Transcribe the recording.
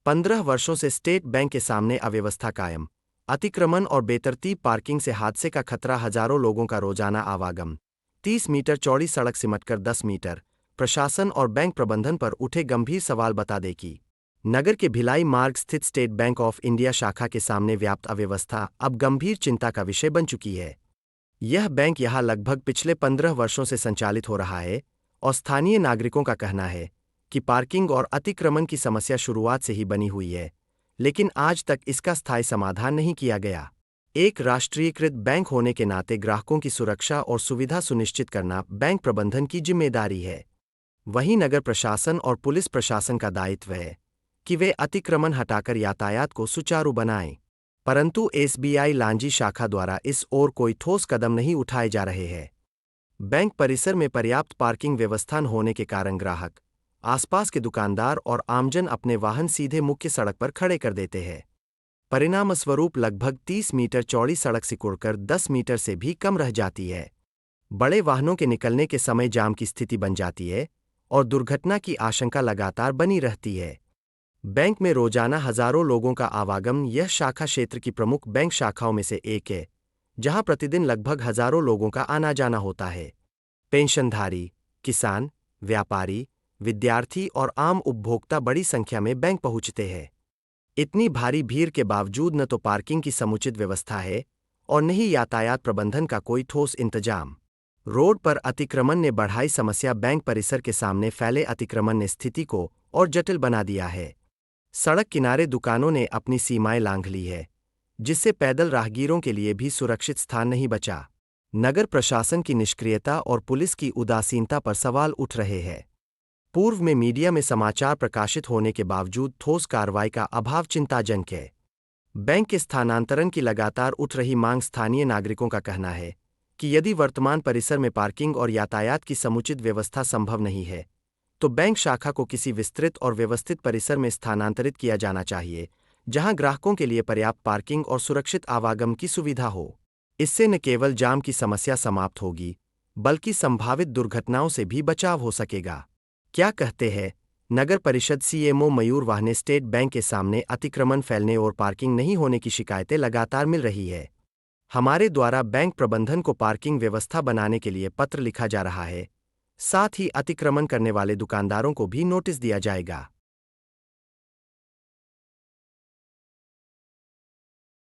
15 वर्षों से state bank के सामने अव्यवस्था कायम। अतिक्रमण और बेतरतीब पार्किंग से हादसे का खतरा, हजारों लोगों का रोजाना आवागम। 30 मीटर चौड़ी सड़क सिमटकर 10 मीटर। प्रशासन और बैंक प्रबंधन पर उठे गंभीर सवाल। बता दें कि नगर के भिलाई मार्ग स्थित स्टेट बैंक ऑफ इंडिया शाखा के सामने व्याप्त अव्यवस्था अब गंभीर चिंता का विषय बन चुकी है। यह बैंक यहां लगभग पिछले 15 वर्षों से संचालित हो रहा है और स्थानीय नागरिकों का कहना है कि पार्किंग और अतिक्रमण की समस्या शुरुआत से ही बनी हुई है, लेकिन आज तक इसका स्थायी समाधान नहीं किया गया। एक राष्ट्रीयकृत बैंक होने के नाते ग्राहकों की सुरक्षा और सुविधा सुनिश्चित करना बैंक प्रबंधन की जिम्मेदारी है। वहीं नगर प्रशासन और पुलिस प्रशासन का दायित्व है कि वे अतिक्रमण हटाकर यातायात को सुचारू बनाएं। परंतु एसबीआई लांजी शाखा द्वारा इस ओर कोई ठोस कदम नहीं उठाए जा रहे हैं। बैंक परिसर में पर्याप्त पार्किंग व्यवस्था न होने के कारण ग्राहक, आसपास के दुकानदार और आमजन अपने वाहन सीधे मुख्य सड़क पर खड़े कर देते हैं। परिणामस्वरूप लगभग 30 मीटर चौड़ी सड़क सिकुड़कर 10 मीटर से भी कम रह जाती है। बड़े वाहनों के निकलने के समय जाम की स्थिति बन जाती है और दुर्घटना की आशंका लगातार बनी रहती है। बैंक में रोजाना हजारों लोगों का आवागम। यह शाखा क्षेत्र की प्रमुख बैंक शाखाओं में से एक है, जहां प्रतिदिन लगभग हजारों लोगों का आना जाना होता है। पेंशनधारी, किसान, व्यापारी, विद्यार्थी और आम उपभोक्ता बड़ी संख्या में बैंक पहुंचते हैं। इतनी भारी भीड़ के बावजूद न तो पार्किंग की समुचित व्यवस्था है और न ही यातायात प्रबंधन का कोई ठोस इंतजाम। रोड पर अतिक्रमण ने बढ़ाई समस्या। बैंक परिसर के सामने फैले अतिक्रमण ने स्थिति को और जटिल बना दिया है। सड़क किनारे दुकानों ने अपनी सीमाएं लांघ ली है, जिससे पैदल राहगीरों के लिए भी सुरक्षित स्थान नहीं बचा। नगर प्रशासन की निष्क्रियता और पुलिस की उदासीनता पर सवाल उठ रहे हैं। पूर्व में मीडिया में समाचार प्रकाशित होने के बावजूद ठोस कार्रवाई का अभाव चिंताजनक है। बैंक के स्थानांतरण की लगातार उठ रही मांग। स्थानीय नागरिकों का कहना है कि यदि वर्तमान परिसर में पार्किंग और यातायात की समुचित व्यवस्था संभव नहीं है, तो बैंक शाखा को किसी विस्तृत और व्यवस्थित परिसर में स्थानांतरित किया जाना चाहिए, जहां ग्राहकों के लिए पर्याप्त पार्किंग और सुरक्षित आवागम की सुविधा हो। इससे न केवल जाम की समस्या समाप्त होगी, बल्कि संभावित दुर्घटनाओं से भी बचाव हो सकेगा। क्या कहते हैं नगर परिषद सीएमओ मयूर वाह ने? स्टेट बैंक के सामने अतिक्रमण फैलने और पार्किंग नहीं होने की शिकायतें लगातार मिल रही है। हमारे द्वारा बैंक प्रबंधन को पार्किंग व्यवस्था बनाने के लिए पत्र लिखा जा रहा है। साथ ही अतिक्रमण करने वाले दुकानदारों को भी नोटिस दिया जाएगा।